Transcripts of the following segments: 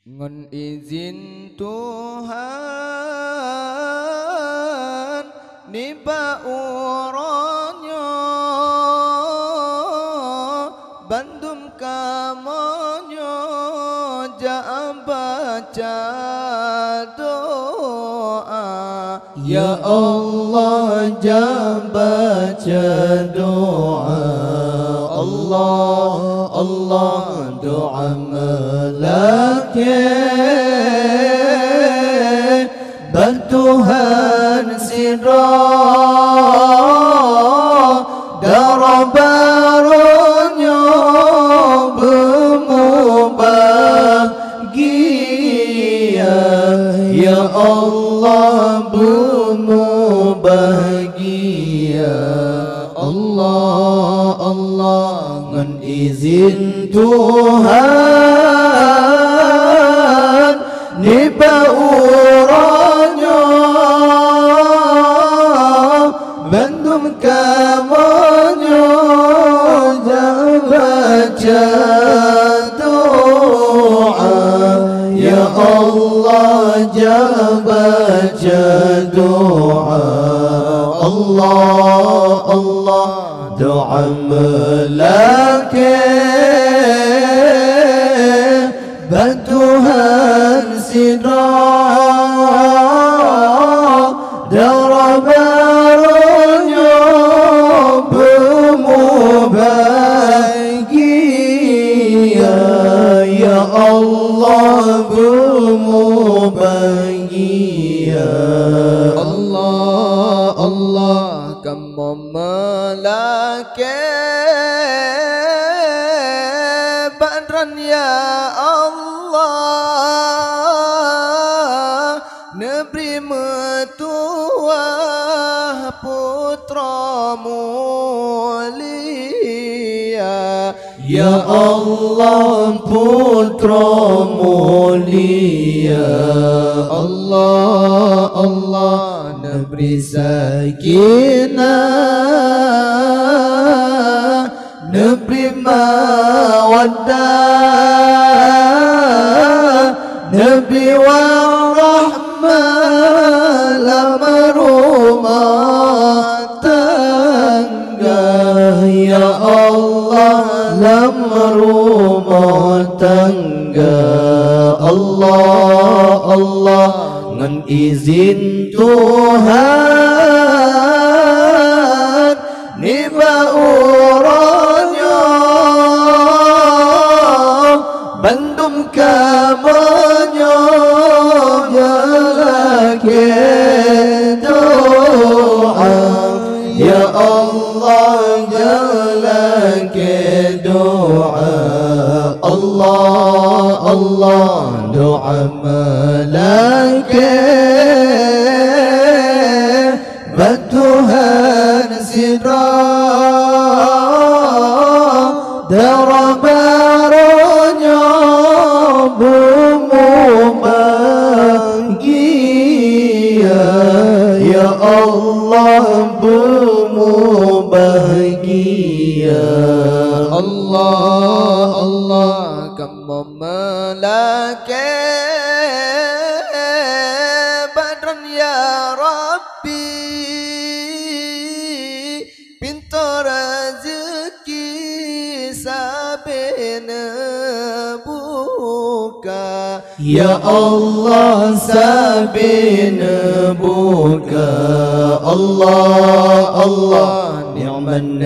Ngon izin Tuhan niba uronyo bandum kamonyo ja'am baca doa Ya Allah ja'am baca doa Allah Allah doa melake bantuhan sirah darabaronyo bermubahagia Ya Allah bermubahagia Allah Allah ngan izin Tuhan niba uronyo bandum kamonyo baca doa Ya Allah baca doa Allah Allah doa melake bantuhan sirah darabaronyo bermubahagia Ya Allah bermubahagia Allah Allah kamu melake badran ya Allah nebri metuah putra mulia Ya Allah putra mulia Allah Allah nebri sakinah nebri mawaddah nebri warahmah lama rumah tangga Ya Allah lama rumah tangga Allah Allah ngan izin Tuhan niba uronyo bandum kamonyo jalake doa Ya Allah jalake doa Allah Allah doa melake bantuhan sirah darabaronyo bermubahagia Ya Allah bermubahagia Allah Allah kamu melake badran ya Rabbi pintu rezeki sabene buka Ya Allah sabene buka Allah Allah ni'man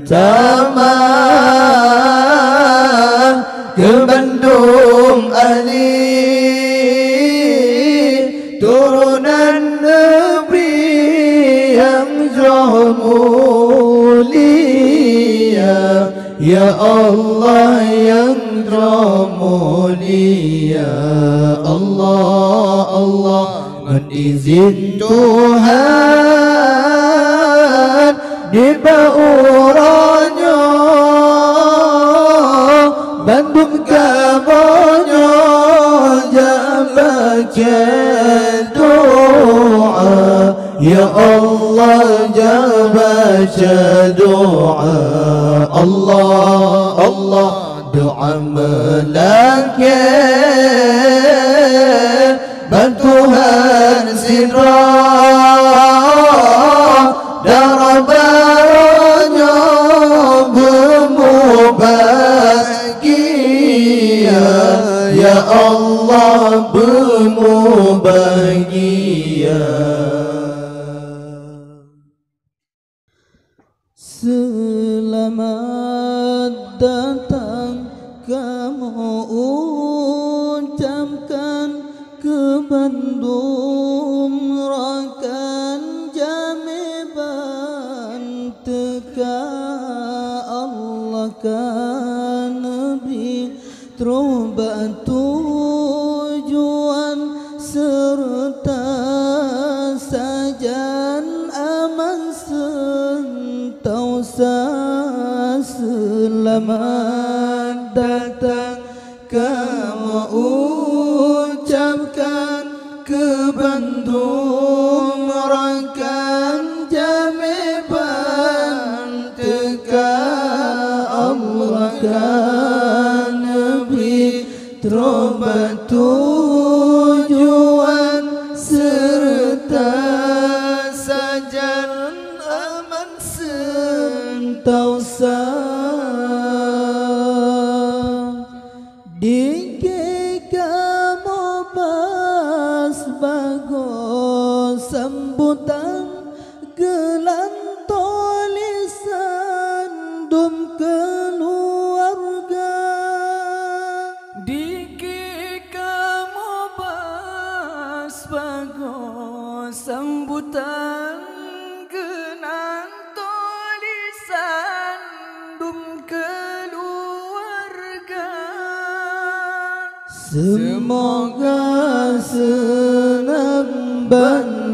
tamah ke Bandung ahli turunan Nabi yang jauh mulia Ya Allah yang jauh mulia Allah Allah dengan izin Tuhan niba uronyo bandum kamonyo baca doa Ya Allah baca doa Allah Allah doa melake Ya Allah bermubahagia. Selamat datang kamu ucapkan ke Bandung rakan jameban teka Allah kan Nabi terobat tujuan serta sajan aman sentausa. Selamat datang kamu ucapkan ke Bandung rakan jameban teka Allah kan Nabi terobat tujuan serta sajan aman sentausa. Dike kamu pas bagus sambutan gelan tulisan dum keluarga. Dike kamu pas bagus sambutan gelan tulisan dum keluarga. Semoga senang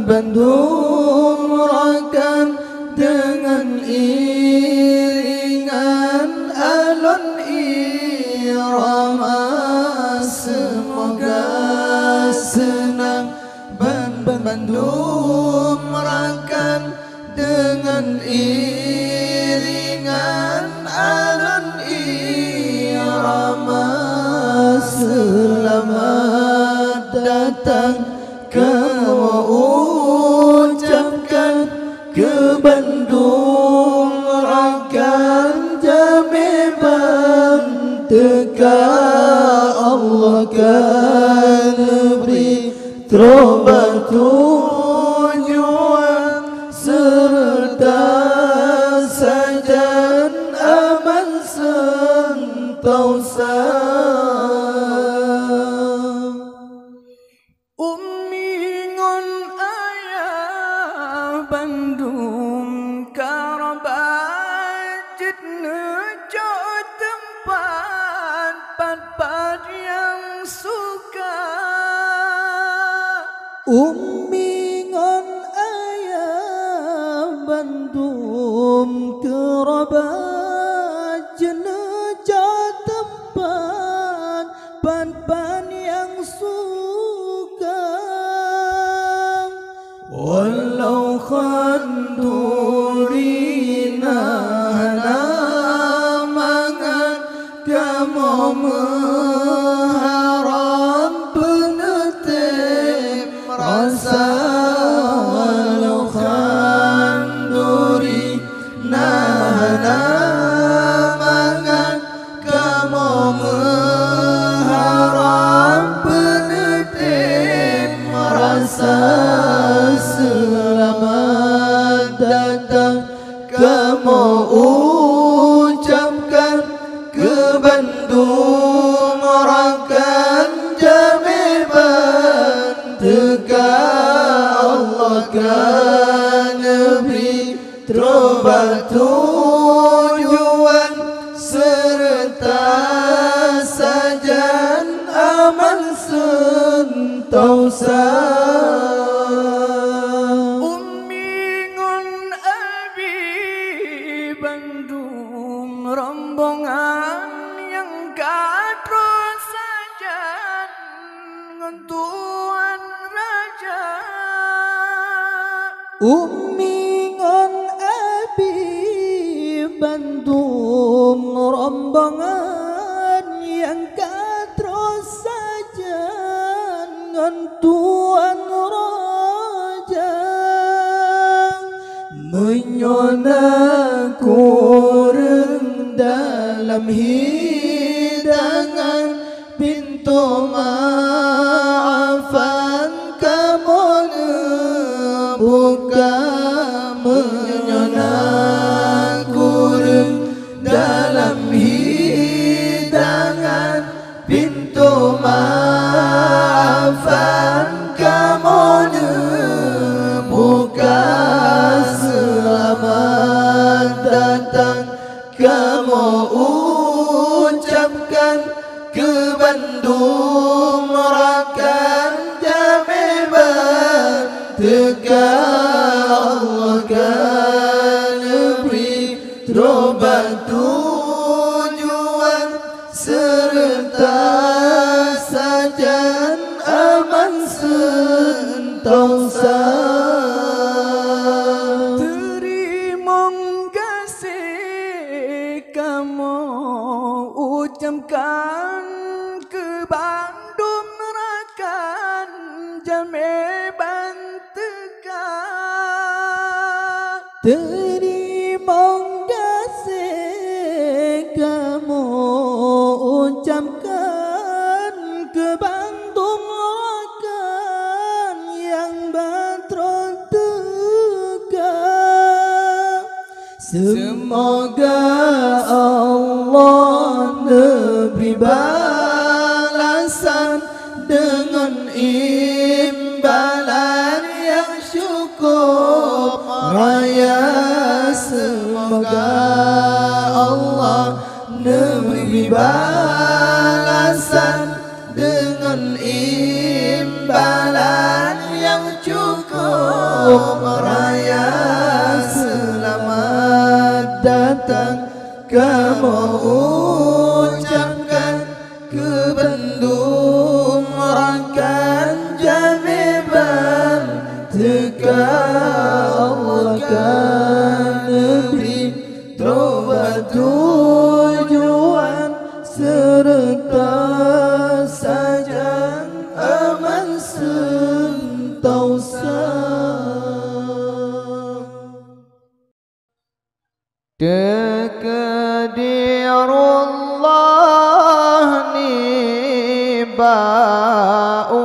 Bandung rakan dengan iringan alun irama. Semoga senang Bandung rakan dengan iringan alun irama. Selamat datang kamu ucapkan ke Bandung rakan jameban teka Allah kan beri terobat tujuan serta sajan aman sentausa. Bandung karabat nejo tempat pat yang suka. Ngon ayah Bandung karabat nejo tempat pat yang suka. Walau khandurina namangan kamu mengharap penetem rasa. Walau khandurina namangan kamu mengharap penetem rasa. Selamat datang kamu ucapkan ke Bandung rakan jameban teka Allah kan beri terobat tujuan serta sajan aman sentausa. Rombongan yang katro saja ngentuan raja. Ngon abi Bandung rombongan yang katro saja ngentuan raja. Menyona kurang dalam hidangan pintu maafan kamu buka menyona kurung dalam hidangan pintu maafan kamu buka selamat datang kamu ucapkan ke Bandung rakan Jameban teka Allah kan beri terobat tujuan serta sajan aman sentosa terima kasih kamu ucapkan ke Bandung rakan Jameban teka terima kasih kamu ucapkan ke Bandung rakan yang batron teka semoga Allah beri balasan dengan imbalan yang cukup raya semoga Allah beri balasan dengan imbalan yang cukup raya selamat datang kamu ucapkan ke Bandung rakan Jameban teka Allah kan beri terobat tujuan serta sajan aman sentosa Taqdirullah ni ba'uranyo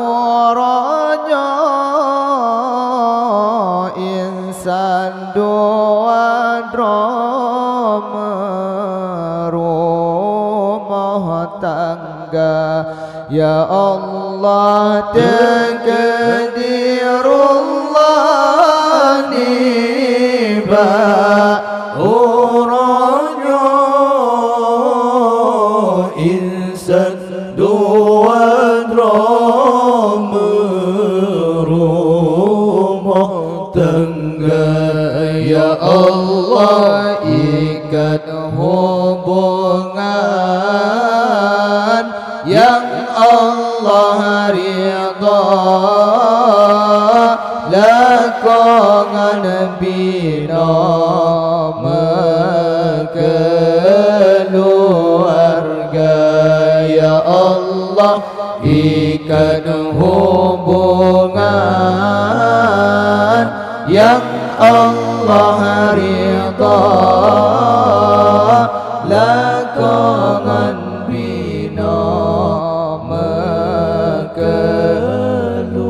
insan dua drama rumah tangga ya Allah taqdirullah ni Orangnya insan dua drama rumah tangga ya Allah ikat hubungan yang Allah ridha lakongan bina keluarga ya Allah ikat hubungan yang Allah ridha lakongan bina keluarga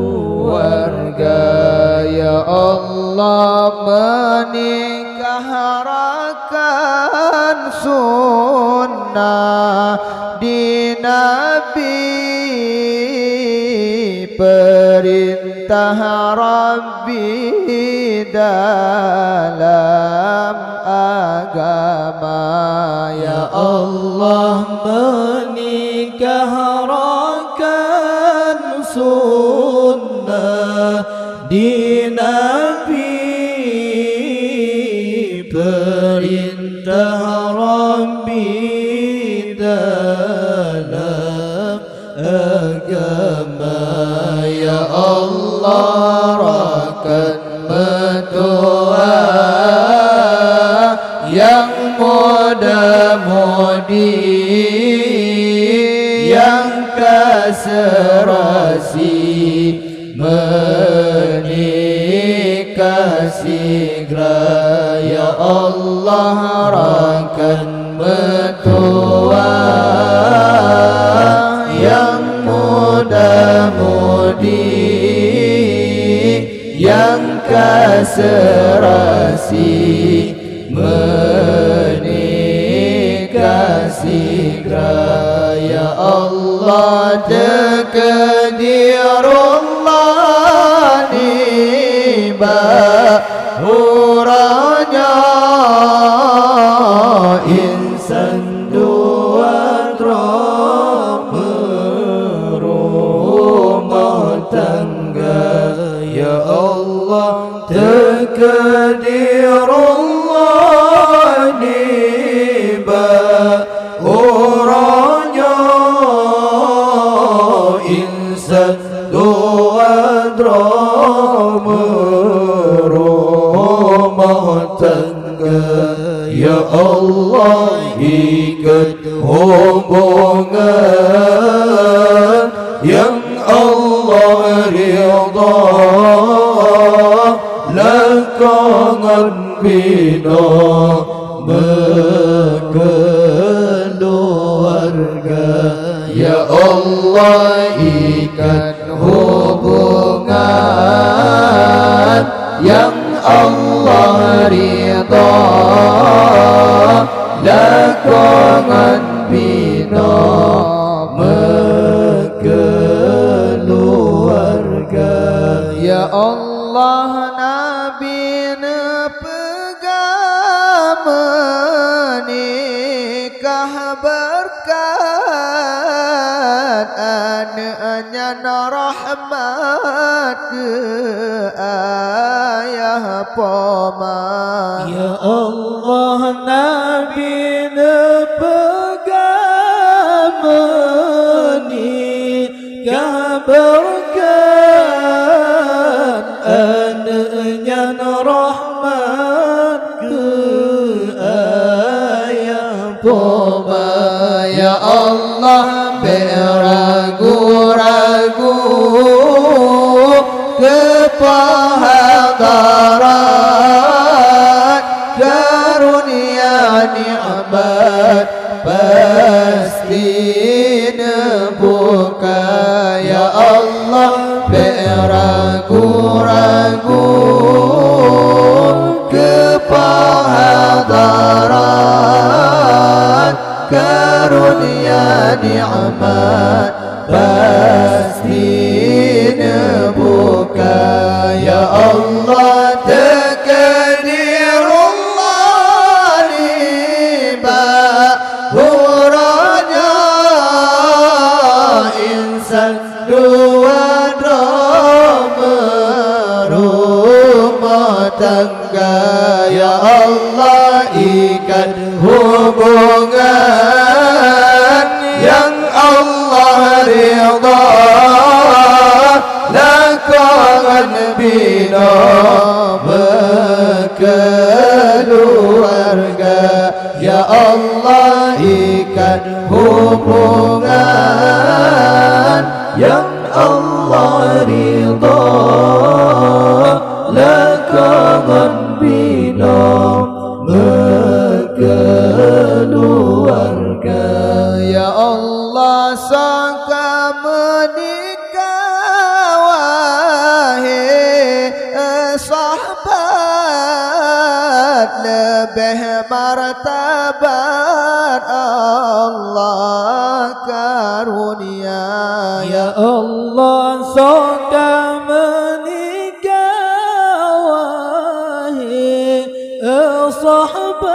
ya Allah menikahkan sunnah di Nabi perintah Rabbi dalam agama ya Allah menikahkan sunnah di Nabi perintah Rabbi dalam agama ya Allah rakan metua yang muda-mudi yang keserasi menikah segera ya Allah rakan metua yang muda-mudi yang kaserasi menikah segera. Ya Allah takdirullah nibahuranya insan dua rumah tangga. Ya Allah takdirullah nibahuranya insan dua rumah tangga. Ya Allah ikat hubungan yang Allah ridha, lakangan bina berkeluarga. Ya Allah ikat hubungan yang Allah ridha, lakangan bina berkeluarga. Ya Allah Nabi pegang menikah berkat anaknya rahmat ke ayah paman. Ya Allah Nabi pegang menikah berkat anaknya rahmat ke ayah paman. Ya Allah beragu-ragu kepahadaran karunia nikmat pasti buka. Ya Allah beragu-ragu kepahadaran karunia nikmat pasti buka. Ya Allah takdirullah nibahuranya insan dua rumah tangga. Ya Allah ikat hubungan yang Allah ridha, lakangan bina berkeluarga. Ya Allah ikat hubungan yang Allah ridha, lakangan bina berkeluarga. Ya Allah sangka menikah wahai sahabat, lebih martabat Allah karunia. Ya Allah sangka menikah wahai sahabat,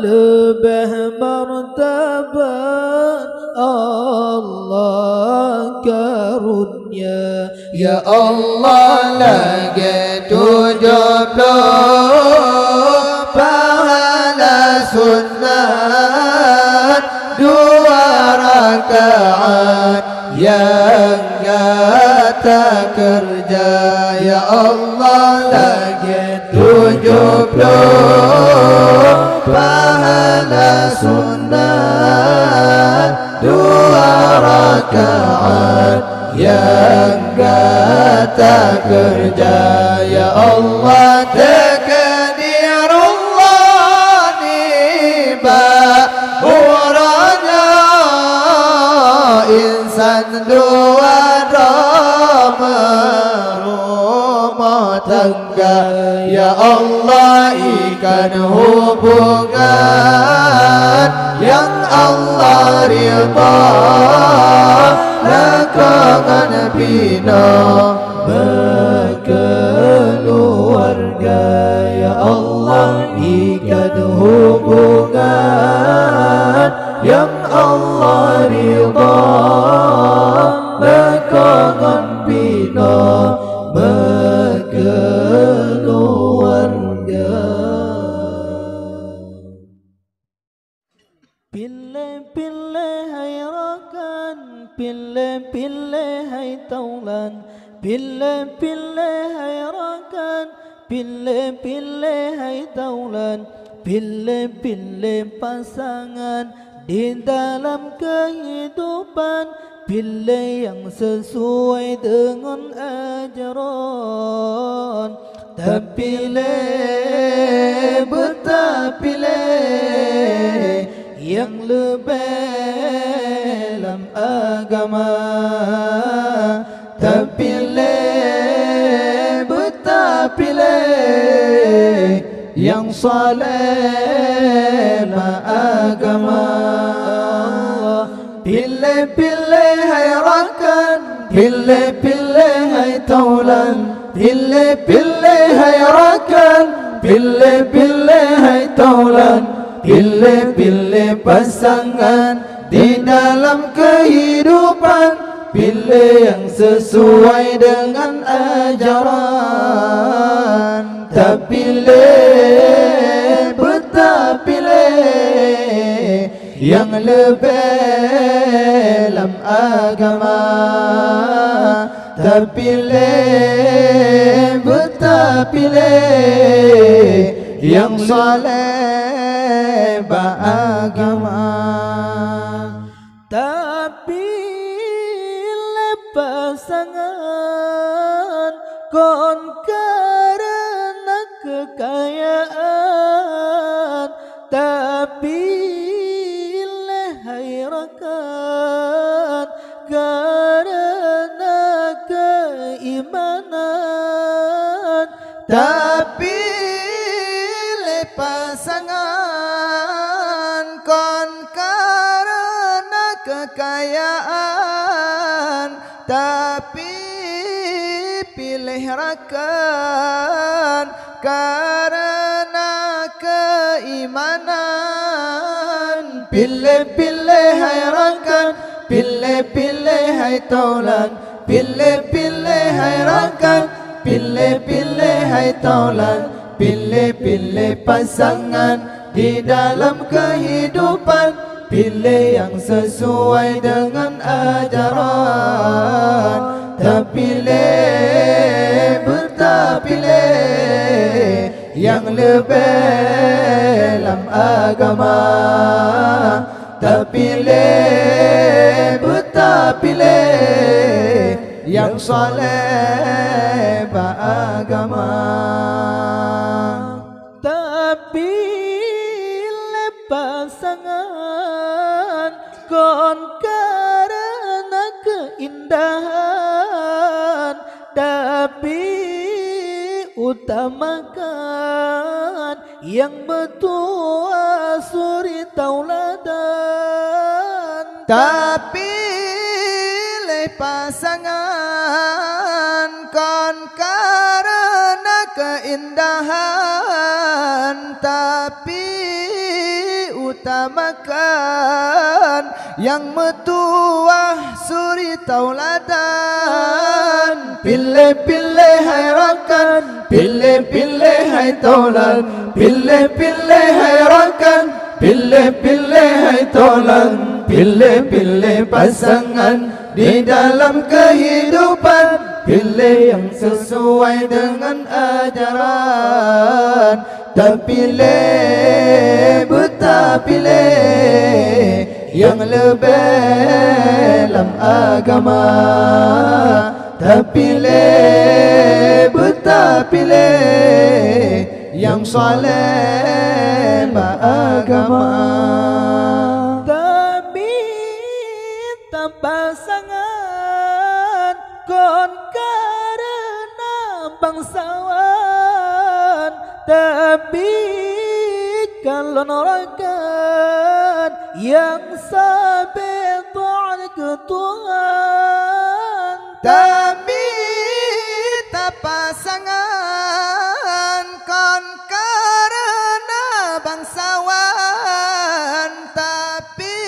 lebih martabat Allah karunia. Ya Allah lagi 70 pahala sunat 2 rakaat yang kata kerja. Ya Allah lagi 70 pahala sunat 2 rakaat yang kata kerja. Ya Allah takdirullah nibahuranya insan Persanduan rumah tangga, ya Allah ikan hubungan yang Allah ridha, lakangan bina berkeluarga, ya Allah ikan hubungan yang Allah ridha, lakangan bina berkeluarga. Pilih-pilih hai rakan, pilih-pilih hai taulan, pilih-pilih hai rakan, pilih-pilih hai taulan, pilih-pilih pasangan di dalam kehidupan, pilih yang sesuai dengan ajaran. Terpilih, berterpilih yang lebih dalam agama. Terpilih, berterpilih yang saleh agama. Pilih-pilih hai rakan, pilih-pilih hai taulan, pilih-pilih hai rakan, pilih-pilih hai taulan, pilih-pilih pasangan di dalam kehidupan, pilih yang sesuai dengan ajaran. Terpilih, berterpilih yang lebih dalam agama. Terpilih, berterpilih yang saleh beragama. Terpilih pasangan kon karena kekayaan, terpilih hai rakan karena keimanan. Terpilih pasangan kon karena kekayaan, tapi pilih rakan karena keimanan. Pilih-pilih hai rakan, pilih-pilih hai taulan, pilih-pilih hai rakan, pilih-pilih hai taulan, pilih-pilih pasangan di dalam kehidupan, pilih yang sesuai dengan ajaran. Terpilih, berterpilih yang lebih dalam agama. Terpilih, berterpilih yang saleh beragama. Terpilih pasangan kon karena keindahan, tapi utamakan yang betul suri tauladan. Terpilih pasangan kon karena keindahan, tapi utamakan yang metuah suri tauladan. Pilih-pilih hai rakan, pilih-pilih hai taulan, pilih-pilih hai rakan, pilih-pilih hai taulan, pilih-pilih pasangan di dalam kehidupan, pilih yang sesuai dengan ajaran. Terpilih, berterpilih yang lebih dalam agama. Terpilih, berterpilih yang saleh beragama. Tapi tanpa pasangan kon karena bangsawan, tapi kalau norakan yang sampai taat ke Tuhan. Tapi tak pasangan kon karena bangsawan, tapi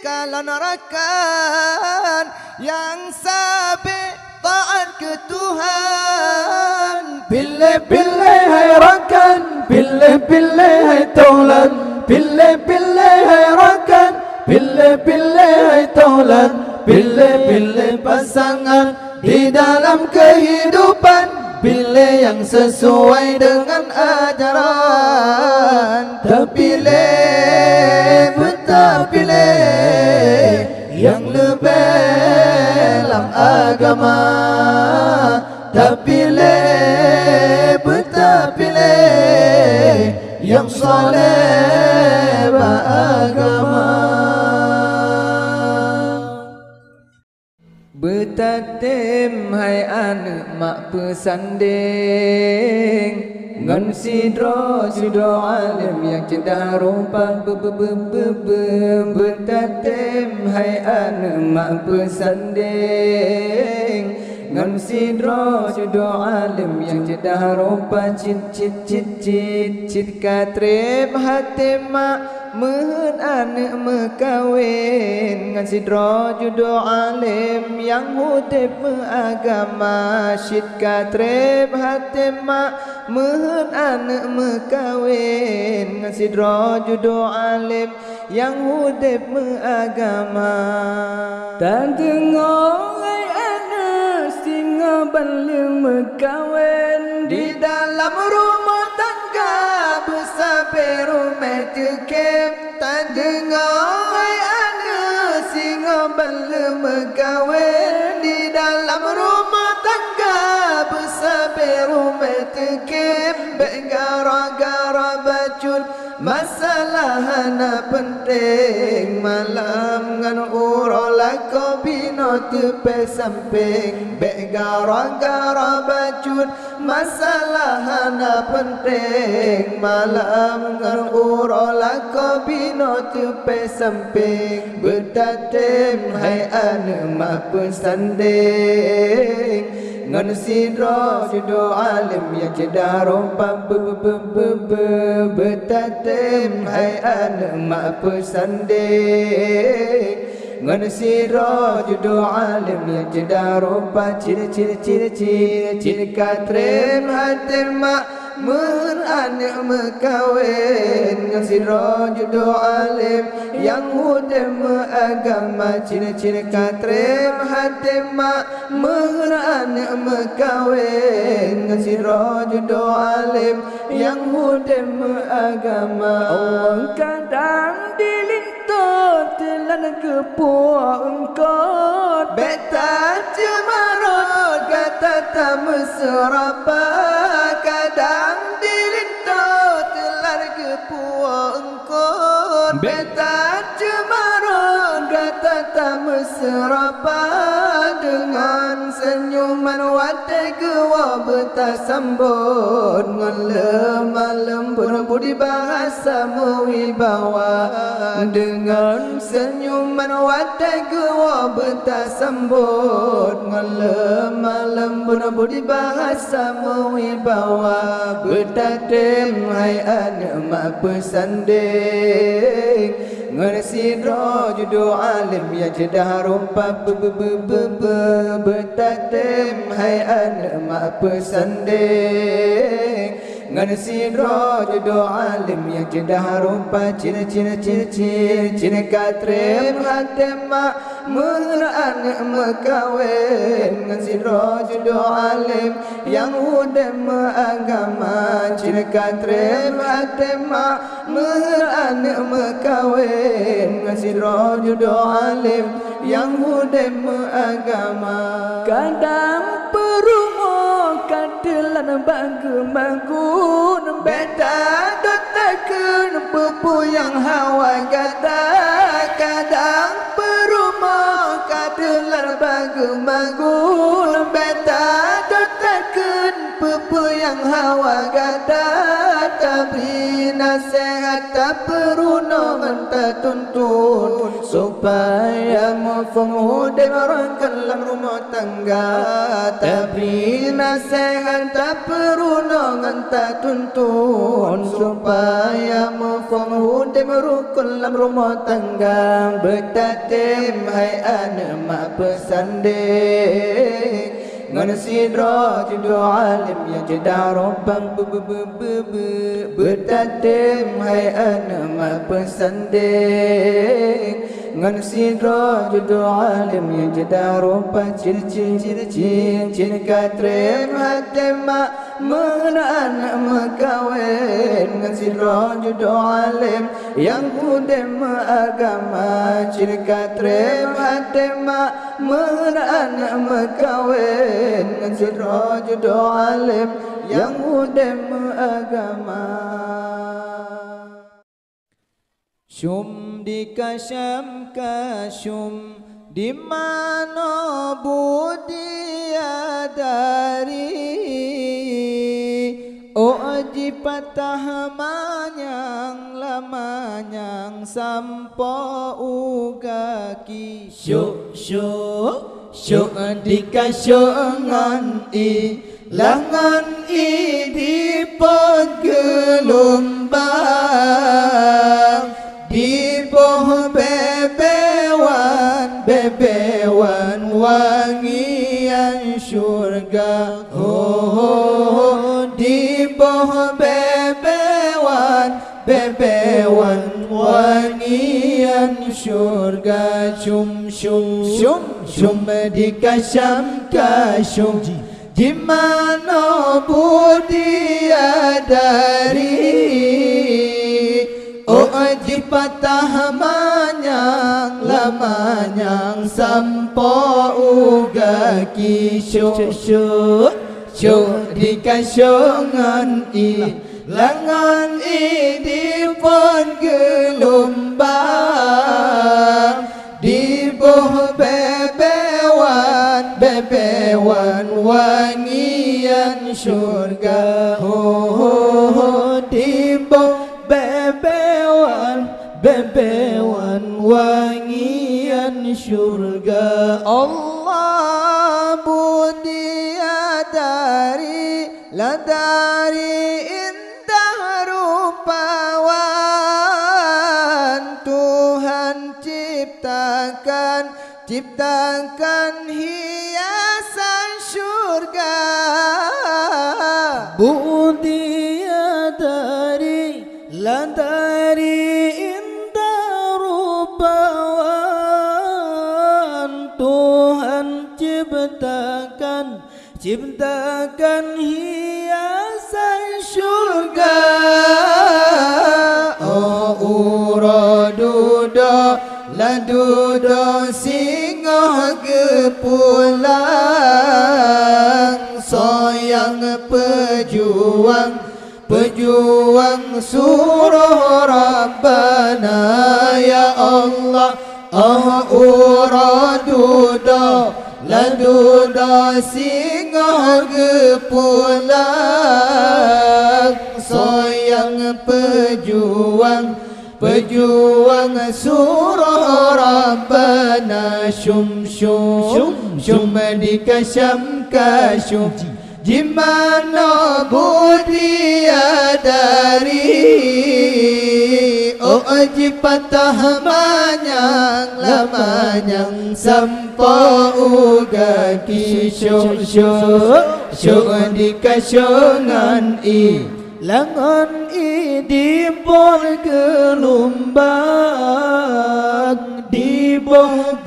kalau norakan yang sampai taat ke Tuhan. Pilih-pilih hai rakan, pilih-pilih hai taulan, pilih-pilih hai rakan, pilih-pilih hai taulan, pilih-pilih pasangan di dalam kehidupan, pilih yang sesuai dengan ajaran. Terpilih, pilih yang lebih dalam agama. Terpilih, pilih yang soleh beragama. Betatim hai anak mak pesanding, ngan sidro alim yang cinta rupa betatim hai anak mak pesanding, ngan sidro alim yang cinta rupa cit katrib hati mak mehen anak mekawin, ngan sidro alim yang hudib agama. Cit katrib hati mak mehen anak mekawin, ngan sidro alim yang hudib agama. Dan dengar balik mekawin di dalam rumah tangga bersampai rumah tekep. Tak dengar anak singa balik mekawin di dalam rumah tangga bersampai rumah tekep. Gara-gara bacul masalah anak penting, malam ngan urola ko bino tepe samping. Gara-gara bacut masalah anak penting, malam ngan urola ko bino tepe samping. Betatim hai anak mak pesanding, ngan sidro alim yang cedah rompa betatim hai anak mak pesanding, ngan sidro alim yang cedah rompa ciri katrem hati mak mehen anak mekawin, ngan sidro alim yang hudem agama. Ciri katrem hati mak mehen anak mekawin, ngan sidro alim yang hudem agama. Orang kadang dilintut telan kepuak engkau, beta cemarot kata tak mesrapa. Kadang dilintut telan kepuak engkau, beta cemarot kata tak mesrapa. Dengan senyuman watai kewa beta sambut, ngan malam berbudi bahasa mewibawa. Dengan senyuman watai kewa beta sambut, ngan malam berbudi bahasa mewibawa. Betatim hai anak mak pesanding, ngan sidro alim yang cedah rompa betatim hai anak mak pesanding, ngan sidro alim yang cedah rompa ciri katrem hati mak mehen anak mekawin, ngan sidro alim yang hudem agama. Ciri katrem hati mak mehen anak mekawin, ngan sidro alim yang hudem agama. Kadang perumo kadilan bagu-bagun, beta dotakeun pupu yang hawa gata. Kadang perumo magul beta dotakeun peupeung yang hawa gadat tabri nasihat tak perlu nongan tak tuntun supaya mafhum dalam rumah tangga tabri nasihat tak perlu nongan tak tuntun supaya mafhum dalam rumah tangga bertatim hai ana mak pesanding ngan sidra judu alim yang jedah robbang bertatim hai ana mak pesanding ngan sidra judu alim yang jedah robbang cil katrem hati mak menaan makawin ngan sidra judu alim yang hudem agama cil katrem hati mak menaan makawin ngan sidra judu alim yang hudem agama. Syum di kasyam kasyum di mana budi adari oji patah manyang lamanyang sampo ugaki syuk di kasyongan i langan i di penggelombang di boh bebewan wangian syurga di boh bebewan wangian syurga syum di kasyam kasyum di mana budi adari oji patah manyang lamanyang sampo ugaki syuk di kasyongan i langan i di pon gelombang di boh bebewan wangian syurga di boh bebewan wangian syurga. Allah budi adari ladari indah rupawan Tuhan ciptakan hiasan syurga budi adari ladari indah rupawan Tuhan ciptakan hiasan syurga. Oh uradudo ladudo singoh gepulang soyang pejuang suruh Rabbana ya Allah. Uradudo ladudo singoh gepulang soyang pejuang suruh Rabbana syum di kasyam kasyum di mana budi adari oji patah manyang lamanyang sampo ugaki syuk di kasyongan i langan i di bol gelombang di boh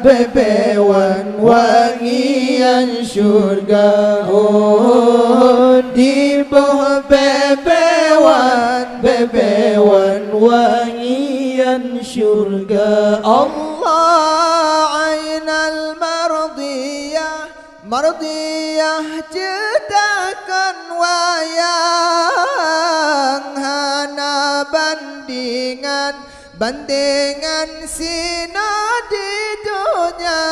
bebewan wangian syurga di boh bebewan wangian syurga. Allah ainal mardiyah cetakan wayang hana bandingan sina di dunia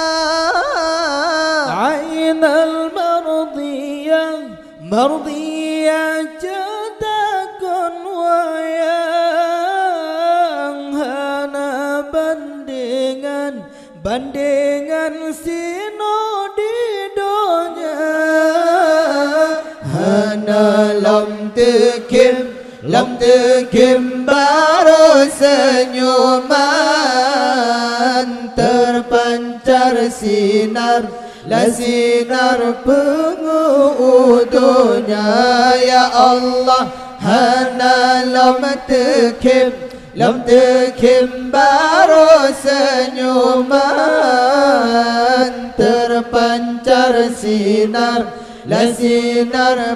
Mardiya cetakun wayang hana bandingan sino di donya hana lam tekim baru senyuman terpancar sinar pengudunya ya Allah hana lam tekim baru senyuman terpancar sinar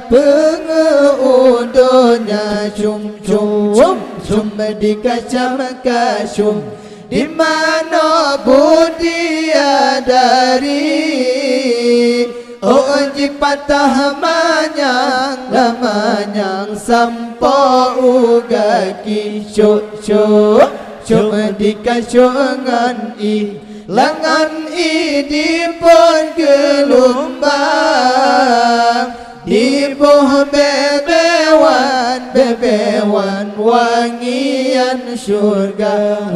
pengudunya cum di kaca di mana budia dari Oji patah manyang sampo uga kisuk di kasungan langan di pon gelombang di buh bebewan wangian surga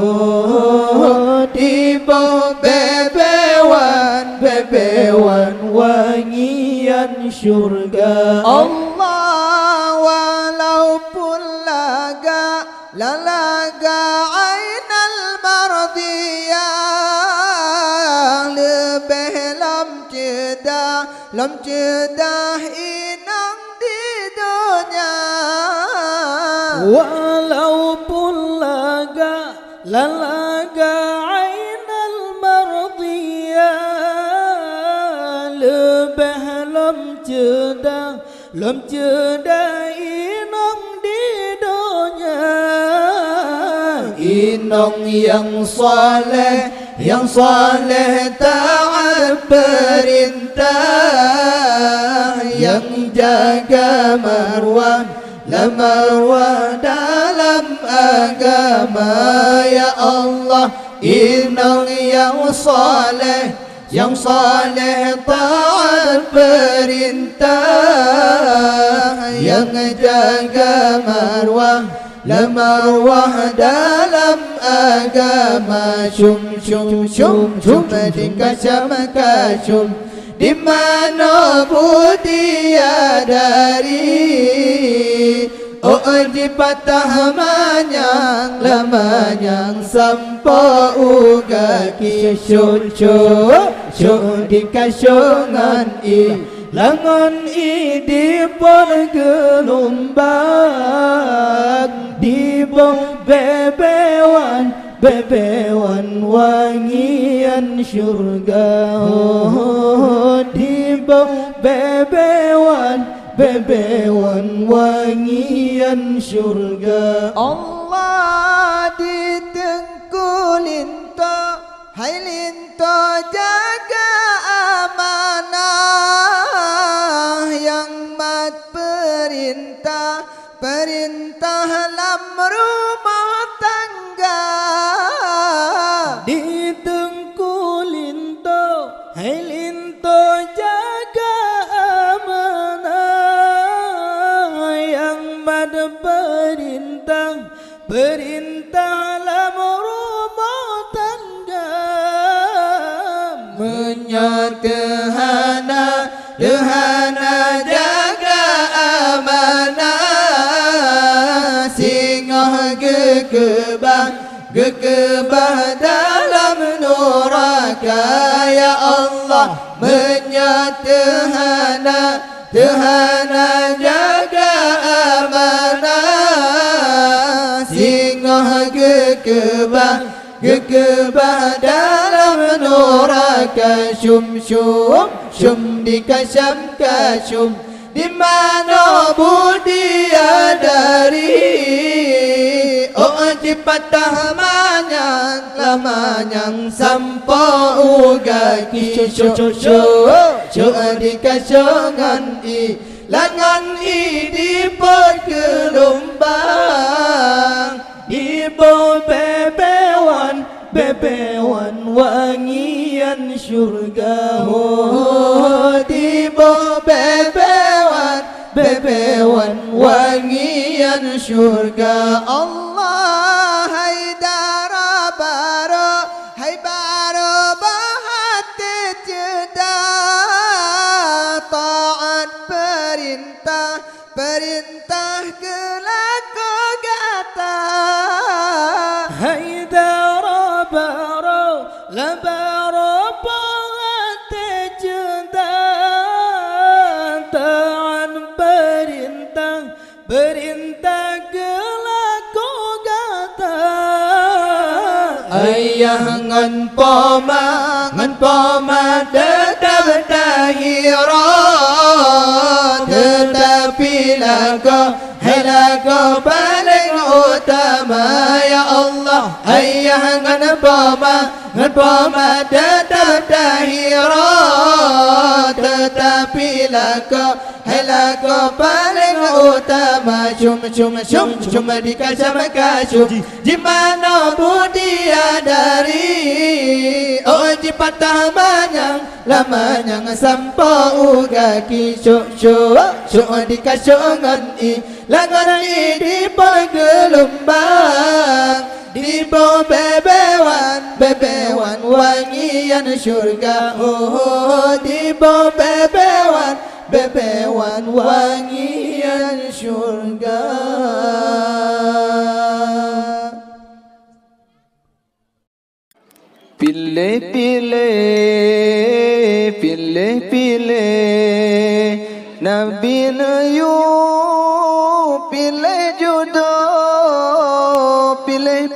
di buh bebewan wangian surga Allah walaupun lalaga ainal mardiyah lebih lam cedah inang di dunia walaupun lalaga ainal mardiyah lebih lam cedah inang di dunia inong yang saleh taat perintah yang jaga marwah dalam agama ya Allah inong yang saleh taat perintah yang jaga marwah dalam agama syum di kaca di mana budia dari di patah manyang sampo uga kisuk di kasungan langan di pon gelombang di bawah bebewan wangian surga di bawah bebewan wangian surga Allah di tengkulinto hailinto jaga amanah yang mat perintah lam rumah tangga di tengkulinto hailinto jaga amanah yang mat perintah lam rumah tangga menyatehana jaga amanah singoh gekebah dalam neraka ya Allah menyatehana jaga amanah singoh gekebah dalam neraka syum di kaca di mana budia dari di patah manyang sampo uga kisuk di kasungan langan di pon gelombang di bawah bebewan wangian surga di bawah syurga. Allah haidar baro, hai baro bahati jeda, taat perintah, perintah kelaku gata. Haidar baro, labaro bahati jeda, taat perintah, perintah kelaku gata. Ayah ngan poma tetap dahirat, tetapi lagu hai lagu paling utama ya Allah. Ayah ngan poma tetap dahirat, tetapi lagu hai lagu paling utama. Cuma di kaca makacu di mana budi dari, oh di patah manyang lamanyang sampai uga kisuk di kasongan i langan i di pagelumbang, di bawah bebewan wangian syurga. Oh di bawah bebewan wangian syurga. Pilih Nabi Nayu, pilih jodoh, pilih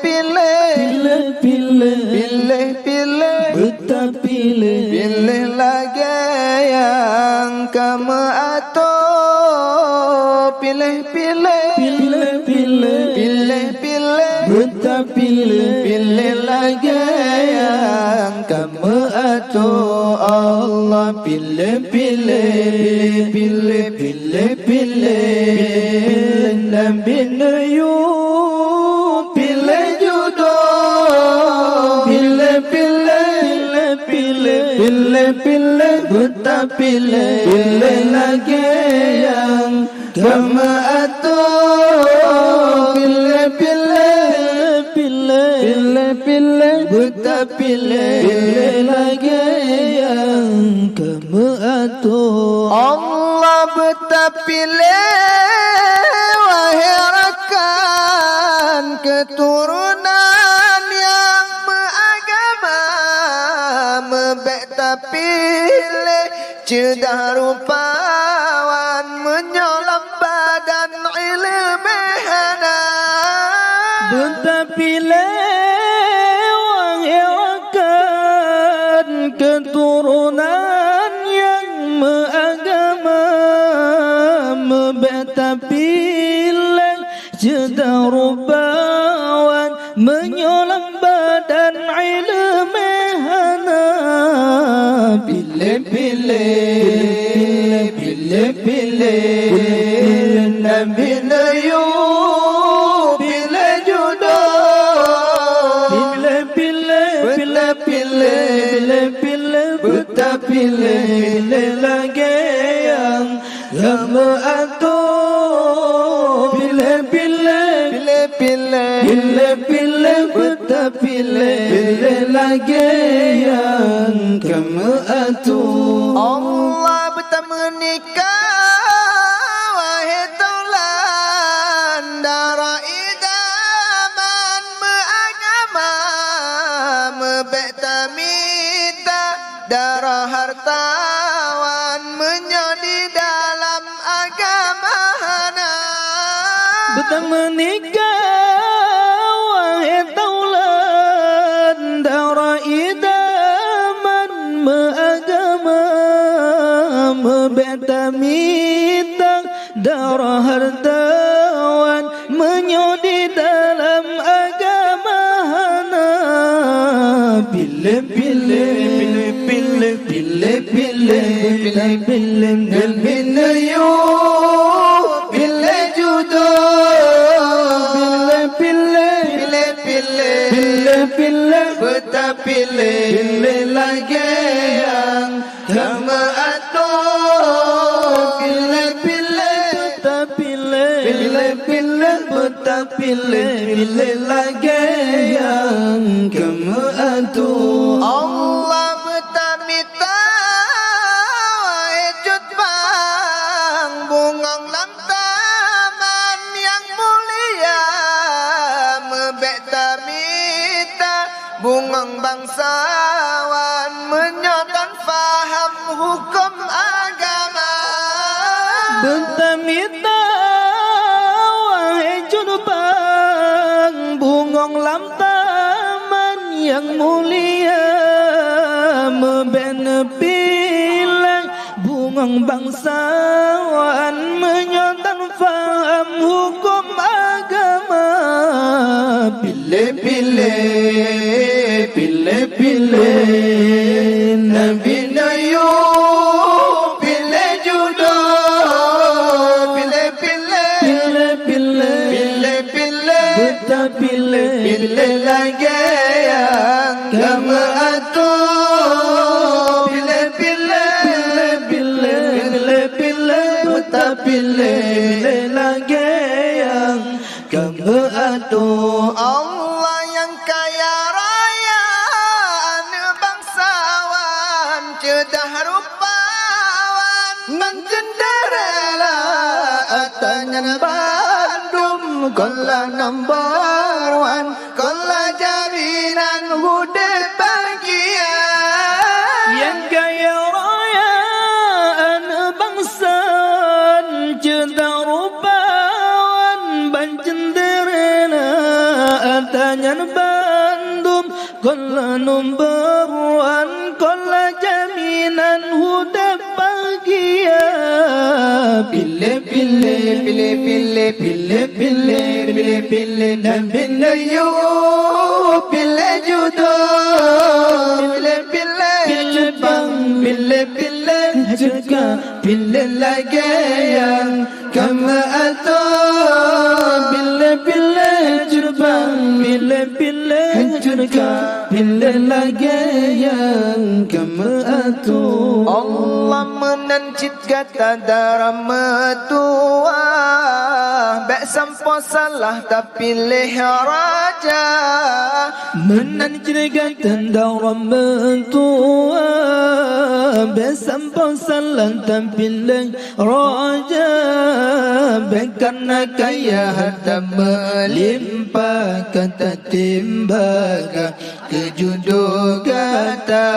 Betap pilih lagi yang kamu atur, pilih Betap pilih lagi yang kamu atur. Allah pilih Nabi Nayu, pilih jodoh, pilih betap pilih lagi yang kamu atur. Pilih betap pilih lagi yang kamu atur. Allah betap pilih wahai rakan keturunan yang beragama, membeta pilih cedah rupawan menyolong badan ilmu hana. Betap keturunan yang beragama, membeta pilih cedah rupawan menyolong badan ilmu hana. Pilih Nabi Nayu, pilih jodoh, pilih betap pilih lagi yang kamu atur. Pilih betap pilih lagi yang kamu atur. Allah betap menikah wahai taulan darah idaman beragama, membeta minta darah hartawan menyodi dalam agama hana. betap menikah wahai taulan darah idaman beragama, membeta minta darah hartawan menyodi dalam agama hana. Pilih Nabi Nayu, pilih jodoh, pilih betap pilih lagi yang kamu atur. Pilih betap pilih pilih-pilih lagi yang kamu atur. Allah bertamita ejut bang bungang lam taman yang mulia mebek tamita bungang bangsawan menyodan faham hukum agama. Bertamita wahai junubang bungong lam taman yang mulia mebenepilang bungong bangsawan menyodan faham hukum agama. Pilih-pilih, pilih-pilih Nabi Ayub, pilih jodoh. Pilih-pilih, Pilih-pilih pilih-pilih Betah pilih pilih lagi yang kamu atur. Pilih-pilih, Pilih-pilih Betah pilih lagi yang kamu atur. Allah yang kaya raya, anak bangsawan, cedah rupawan, mencenderela atasnya Bandung, kola number one, kola jaminan hudud bahagia. Yang kaya raya anak bangsan cinta rupawan bancenderena atanyan Bandung kola number one kola jaminan huda bahagia. Pilih-pilih, pilih-pilih, pilih-pilih, pilih-pilih Nabi Ayub, pilih jodoh. Pilih-pilih Jepang, pilih-pilih juga, pilih lagi yang kamu atur. Pilih-pilih Jepang, pilih-pilih juga, pilih lagi yang kamu atur. Allah menancit kata darah metua, baik sampo salah tak pilih raja. Menancirkan tanda mentua besampo salah tampileng raja. Karena kaya harta melimpah kata timbaga kejudul kata.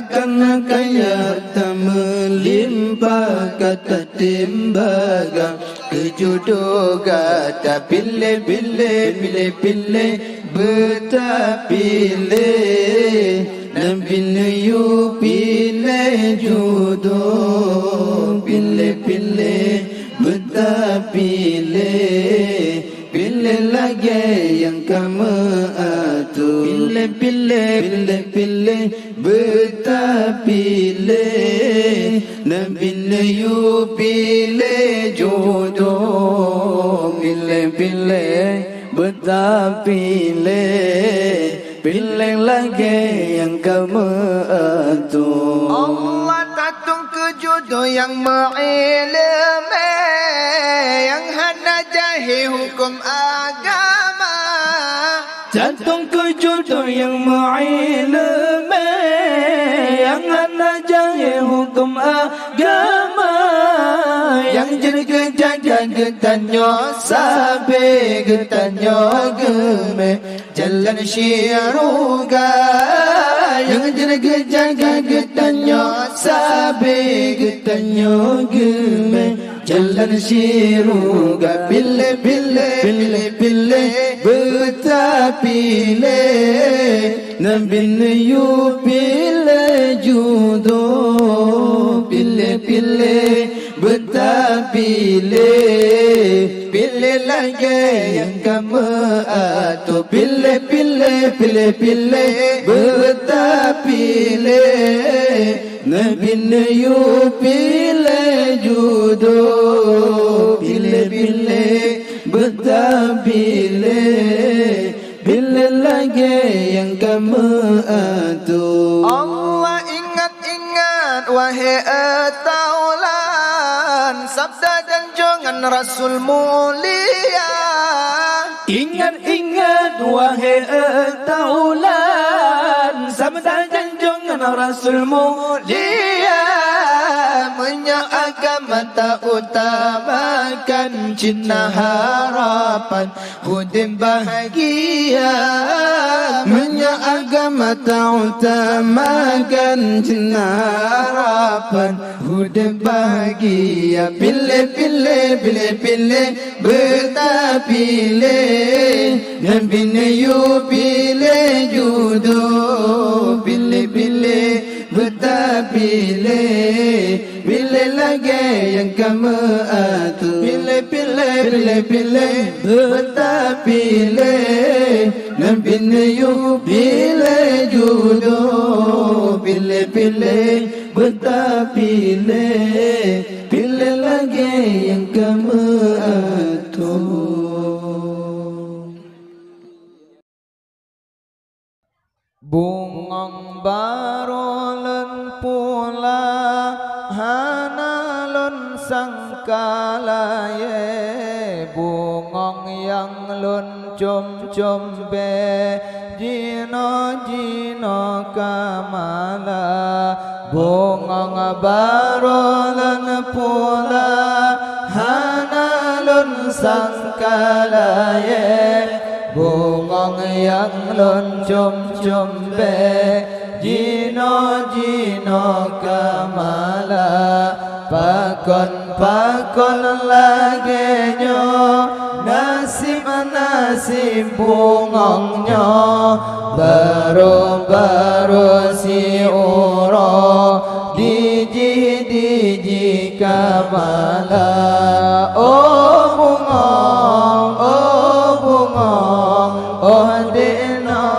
Karena kaya harta melimpah kata timbaga kejudul kata. Pilih-pilih, pilih-pilih betah pilih Nabi Ayub pilih jodoh. Pilih-pilih betah pilih, pilih lagi yang kamu atur. Pilih-pilih, pilih-pilih betah pilih Nabi Ayub pilih jodoh. Pilih-pilih betah pilih, pilih lagi yang kamu atur. Allah tatung ke jodoh yang ma'ilmi, yang hana jahil hukum agama. Jantung ke jodoh yang ma'ilmi, yang hana jahil hukum agama. Yang jadi kejaga getanyo sabe getanyo geme jalan syiruga. Yang jadi kejaga getanyo sabe getanyo geme jalan syiruga. Pilih-pilih, pilih-pilih betah pilih Nabi Ayub pilih jodoh. Pilih-pilih betah pilih, pilih lagi yang kamu atur. Pilih-pilih, pilih-pilih betah pilih Nabi Ayub pilih jodoh. Pilih-pilih betah pilih, pilih lagi yang kamu atur. Allah ingat-ingat wahai taulan, sabda dan junga dengan Rasul mulia. Ingat-ingat wahai taulan, sampai janjungan Rasul mulia. Minyak agama tak utamakan cinta harapan hudin bahagia. Minyak agama tak utamakan cinta harapan hudin bahagia. Pilih-pilih, pilih-pilih, bertapilih, dan binayu pilih jodoh. Pilih-pilih, bertapilih, pilih lagi yang kamu atur. Pilih-pilih, pilih-pilih, bertapilih, dan binayu pilih jodoh. Pilih-pilih, bertapilih, pilih lagi yang kamu atur. Bungong barolen pula hanalun sangkalaye. Bungong yang lun cum-cum be jino-jino kamala. Bungong barolen pula hanalun sangkalaye. Bungong yang lon cum-cum be jino-jino kamala. Pakon-pakon lagi nyo nasib-nasib bungongnya. Baru-baru si uro diji-diji kamala. Oh bungong, oh bungong, oh deno.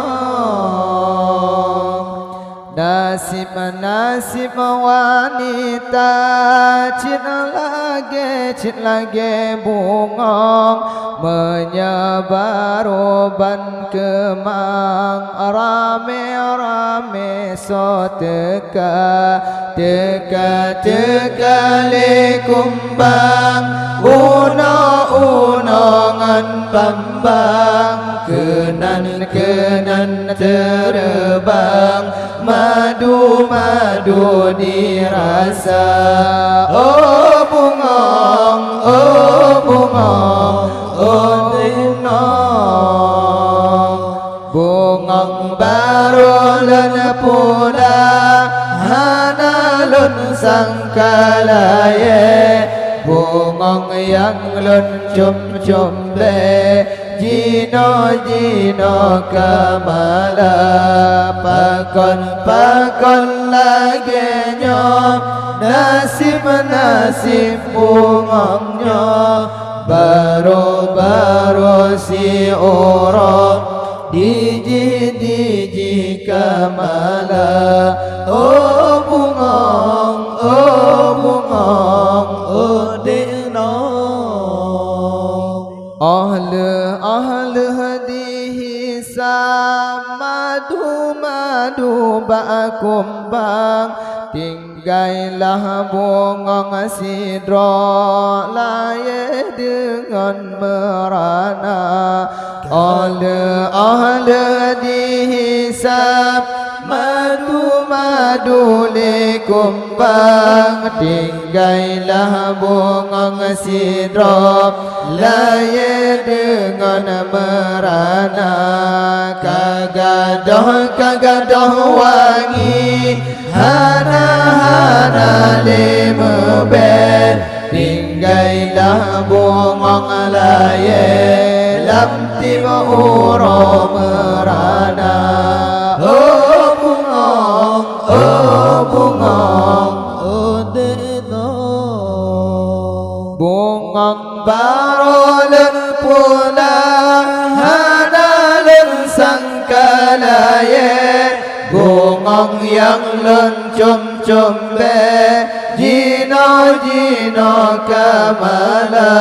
Nasib-nasib wanita cit lagi bungong. Menyebar uban kemang rame-rame so teka le kumbang. Unongan pambang, kenan terbang, madu-madu dirasa. Oh bungong, oh bungong, oh dinong. Bungong barolan pula hanalun sangkalaye. Bungong yang lun cum-cum be jino-jino kamala. Pakon-pakon lagi nyo nasib-nasib bungongnya. Baru-baru si orang diji-diji kamala. Oh bungong, oh bungong, oh dinong. Ahle dihisab madu-madu bakumbang. Tinggailah bungong sidro laye dengan merana. Ahle dihisab madu-madu le kumbang. Tinggailah bungong sidro laye dengan merana. Kagadoh wangi hana-hana le meben. Tinggailah bungong laye lam tiba uro merana. Oh bungong, oh bungong, oh denong. Bungong barolen pula hanalun sangkalaye. Bungong yang lun cum-cum be jino-jino kamala.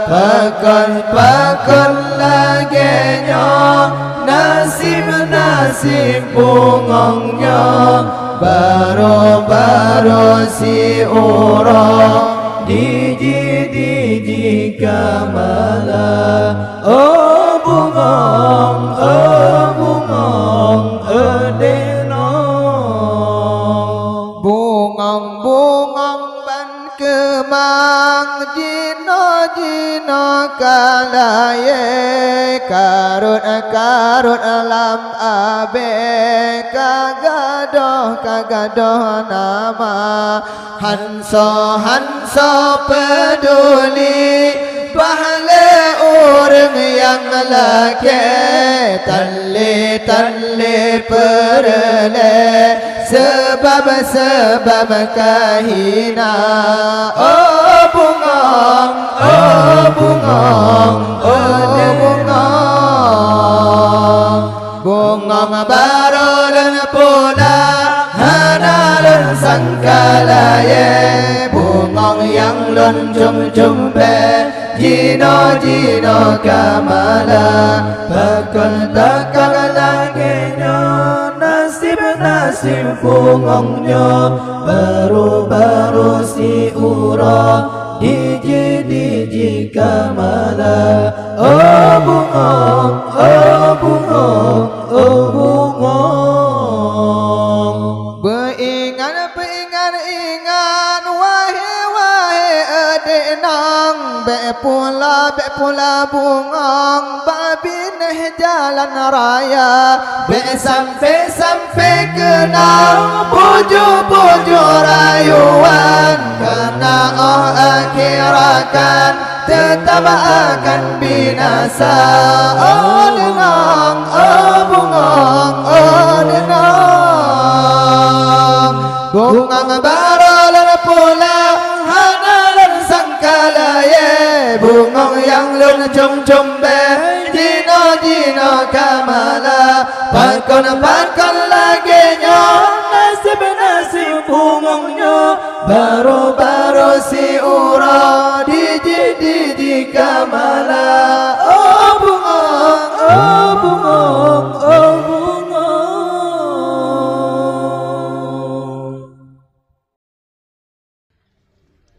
Pakon-pakon lagi nyo nasib-nasib bungongnya. Baru-baru si orang diji-diji jika malam. Oh bungong, edeno. Bungong ban kemang jino kalaye karut alam abe kagadoh nama hanso peduli bahle orang yang laki tali perle sebab kahina. Oh bungong, bungong baru dan pula hanalun sangkalaye bungong yang lun cum-cumpe jino kamala bakal takal laginya nasib bungongnya baru si ura diji kamala. Oh bungong, Beingan wahai adik nang be pula bungong babin jalan raya be sampai kenal buju rayuan karena akhirakan tetap akan binasa. Oh denang, bungong, denang bungong baru pula hanalan sangkalaye bungong yang lun cum-cumbe jino kamala pakon laginya nasib bungongnya baru si ura diji kamala. Oh bungong,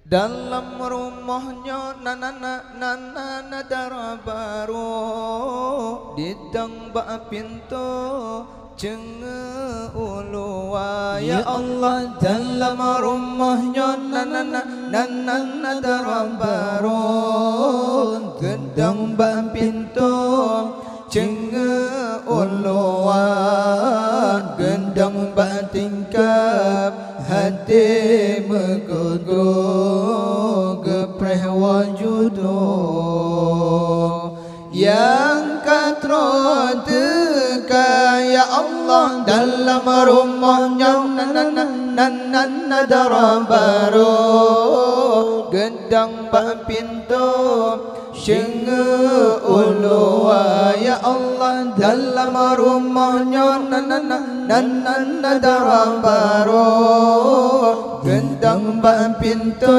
dalam rumahnya nana dara baru ditang bak pintu cenga ulua. Ya Allah dalam rumahnya nana dara baru gedang bak pintu cenga ulua gendang bak tingkap hati megogo gepreh wajudo yang katron teka. Ya Allah dalam rumahnya nana dara baru gedang bak pintu Syengga ulua. Ya Allah dalam rumahnya nana dara baru gendang bak pintu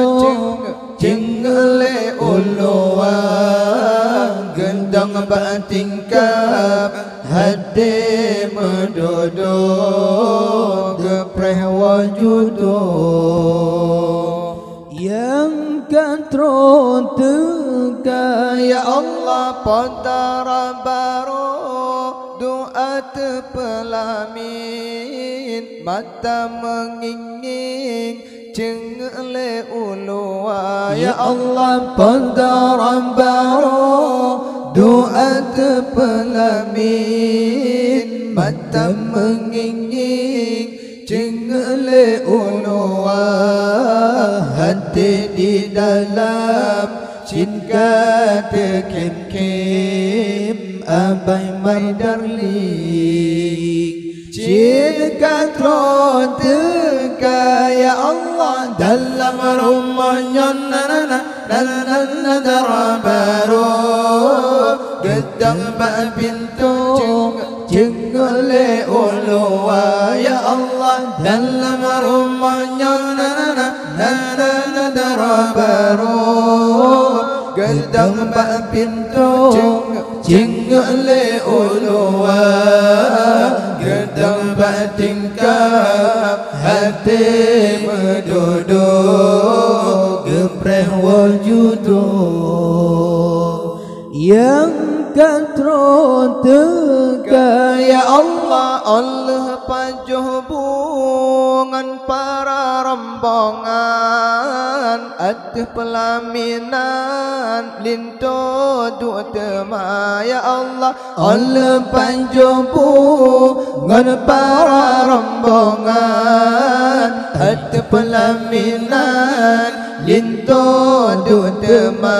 cengele ulua gendang bak tingkap hade medodo gepreh wajudo yang katro teka. Ya Allah pantara baru doa terpelamin mata mengingin cengele ulua. Ya Allah pantara baru doa terpelamin mata mengingin cengele ulua hati di dalam cinta tekem abai my darling cinta tron teka. Ya Allah dalam rumahnya nana dara baru gedang bak pintu cengele ulua. Ya Allah dalam rumahnya nana dara baru gedang bak pintu cengele ulua gedang bak tingkap hati medodo gepreh wajudo. yang katro teka. Ya Allah, Allah pajuh bungan para rombongan aduh pelaminan linto dua tema. Ya Allah, Allah pajuh bungan para rombongan aduh pelaminan linto dua tema.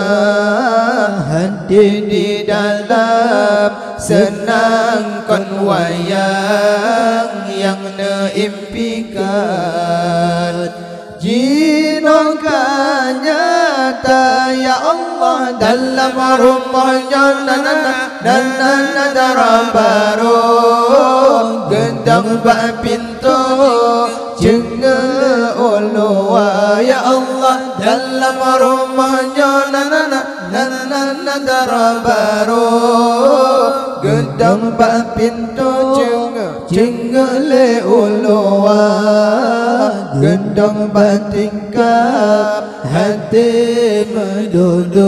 Hati di dalam senangkan wayang yang neimpikan jinongkan nyata. Ya Allah, dalam rumahnya nana darah baru gendang bak pintu jengel ulua. Ya Allah, dalam rumahnya nana darah baru gendang bak pintu jengel ulua. Gendang bak tingkap hati menduduk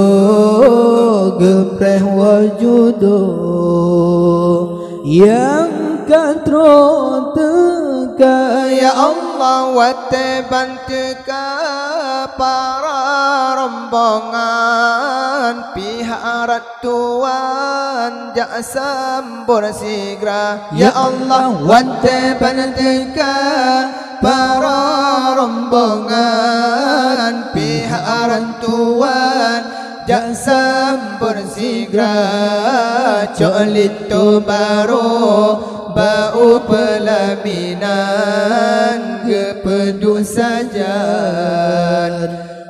gepreh wajuduh yang katro teka. Ya Allah, wate banteka para rombongan pihak ratuan jak sambur sigra. Ya Allah, wate banteka para rombongan pihak ratuan jak sambur sigra. Colito baru bau pelaminan kepedu saja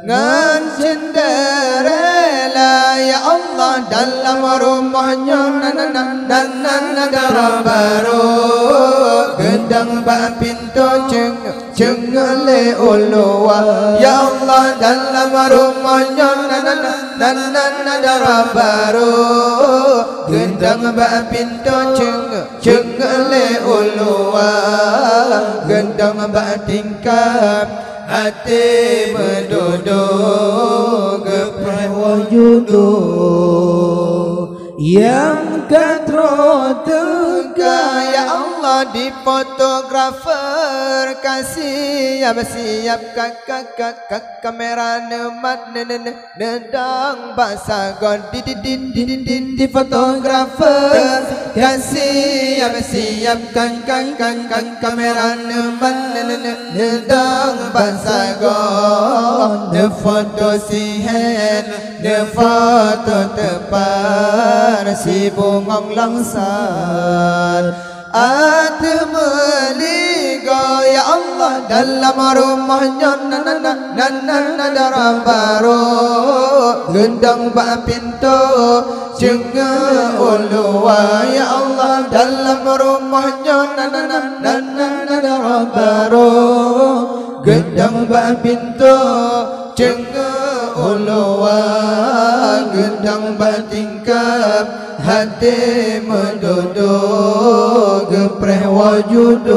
ngan Cinderella. Ya Allah, dalam rumahnya nana darah baru gendang bak pintu jengele ulua. Ya Allah, dalam rumahnya nana darah baru gendang bak pintu jengele ulua. Gendang bak tingkap hati menduduk gepreh wajuduh yang katro teka. Ya Allah, di fotografer kasih siap kakak kamera nemat nedang basagon di fotografer kasih siap kakak kamera nemat nedang basagon. De foto si hen de foto tepat si bungong langsat ate meligo. Ya Allah, dalam rumahnya nana darah baru gendang bak pintu jengel ulua. Ya Allah, dalam rumahnya nana darah baru gendang bak pintu jengel ulua. Gendang bak tingkap hati menduduk gepreh wajuduh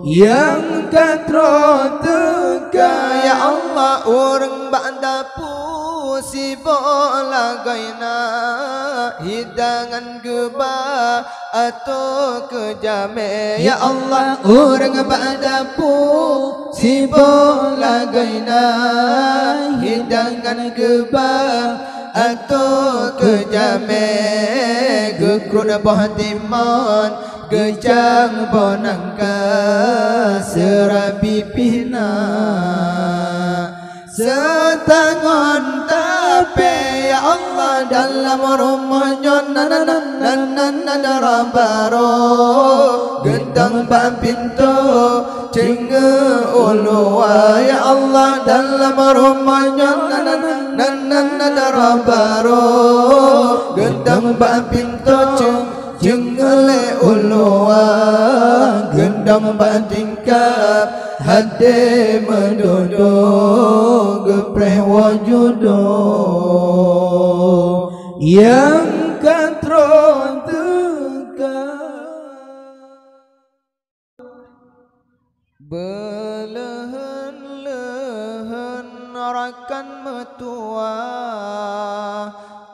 yang katro teka. Ya Allah, urang banda pusi bola gaina hidangan geba atau kejame. Ya Allah, urang banda pusi bola gaina hidangan geba atau kejame. Gekrut boh timon gejang bonangka serabi pihna setangon tape. Ya Allah, dalam rumahnya nana darah baru gendang bak pintu jengel ulua. Ya Allah, dalam rumahnya nana darah baru gendang bak pintu jengel ulua. Gendang bak tingkap hati menduduk gepreh wajuduh yang katro teka. Belehen-lehen rakan metua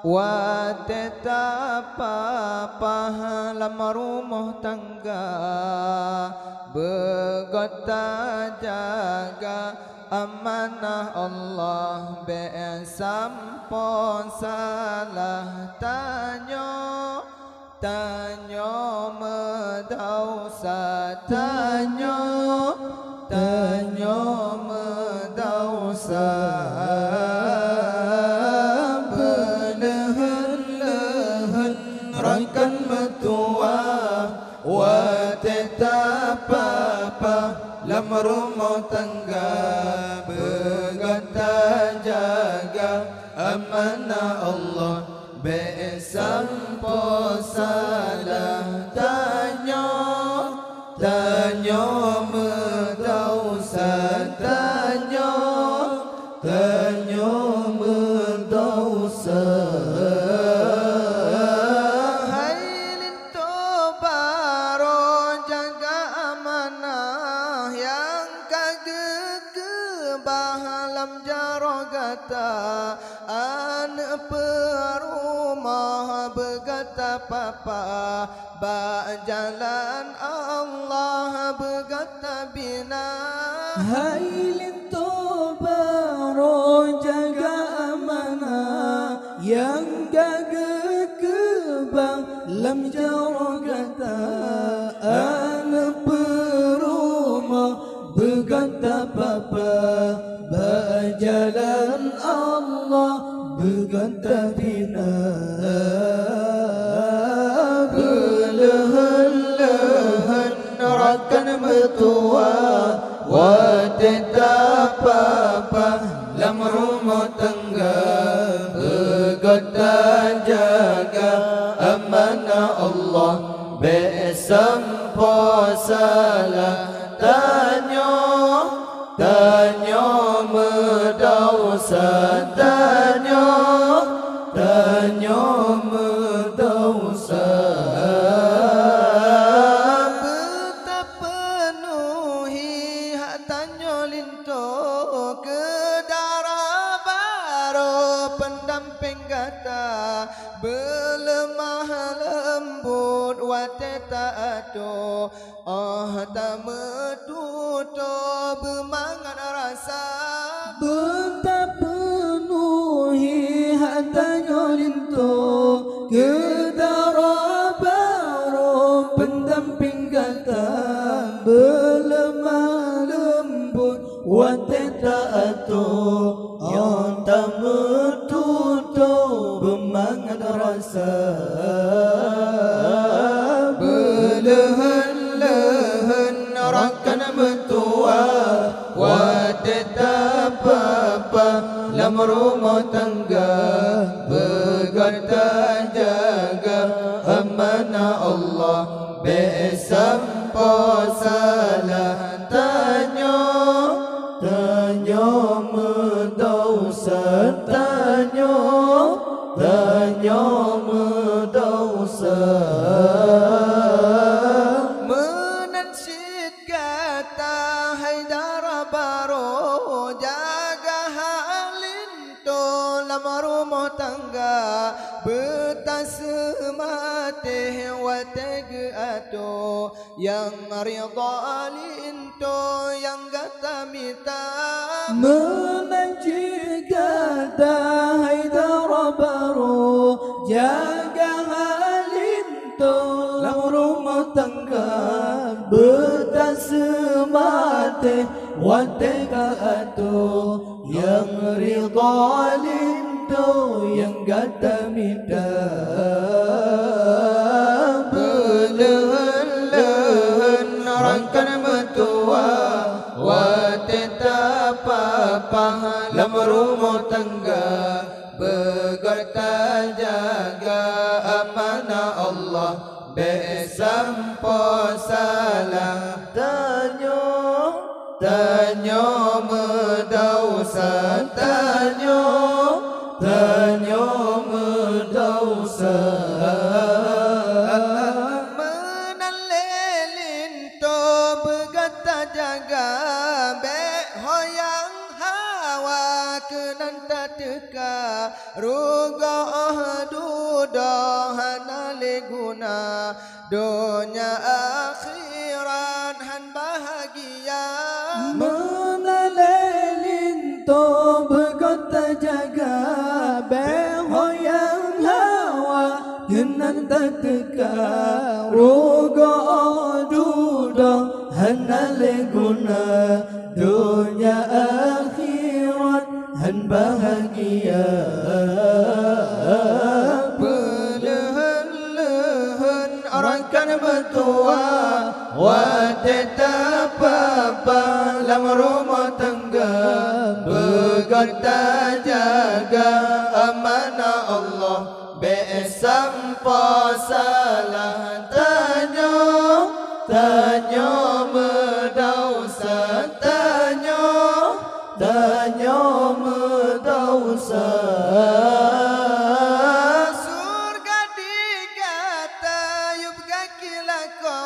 wa tetapa pahalam rumah tangga begota jaga amanah Allah besampon salah tanyo medausa tanyo medausa belehen-lehen rakan metua wa tetapa lam rumah tangga begata jaga amanah Allah besampo salah tanyo medausa tanyo medausa hai linto baro jaga amanah yang kagege bahalam jarogata an perumah begata papa ba jalan Allah begata bina hai linto baro jaga amanah yang gaga kebang lam jarogata an perumah begata papa ba jalan Allah begata bina belehen-lehen rakan metua wa tetapa lam rumah tangga begota jaga amanah Allah besampo salah tanyo medausa tanyo medausa betapenuhi hak tanyo linto kedara baro pendamping kata belemah lembut wateta ado tak metuto bemangat rasa betapenuhi hak tanyo linto kedara baro pendamping kata belemah lembut wateta ado yang tak metuto bemangat rasa belehen-lehen rakan metua wa tetapa lam rumah tangga begata jaga amanah Allah besampo salah tanyo medausa tanyo medausa menansid kata Haidar baro jaga halinto lam rumah tangga betas mate watege ado yang ridha alinto yang gata mita menansid kata Haidar baro jaga halinto lam rumah tangga betas mate watega ado yang ridha alinto yang gata mita belehen-lehen rakan metua wa tetapa lam rumah tangga begata jaga amanah Allah besampo salah tanyo medausa tanyo medausa menalelin to begata jaga be hoyang hawa kenan tak teka ruga dudah hanale guna dunia akhirat han bahagia menalelin to berkata jaga behoyang hawa genan tak teka ruga dudah hanale guna dunia akhirat han bahagia belehan orang kan bertua wa tetap dalam rumah tangga berkata jaga amanah Allah besampa salah tanya medausa tanya medausa surga digata yub gaki lako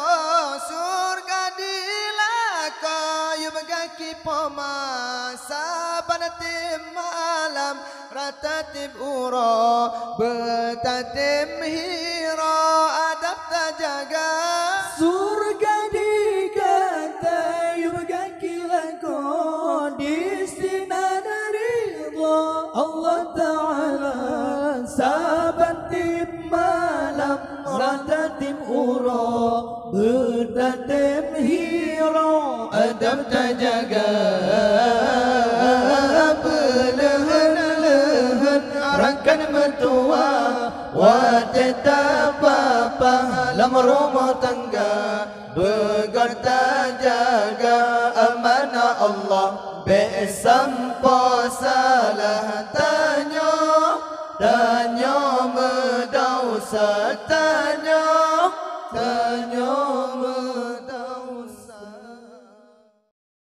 surga dilako yub gaki pomasa banatim malam ratatim uro betatim hiro adab tajaga surga dikata yubgaki lako di sinar ridha Allah Ta'ala sabatim malam ratatim uro betatim hiro adab tajaga belehan rangkan mertua wa tetap dalam rumah tangga berkata jaga amanah Allah besampa salah tanya medausa tanya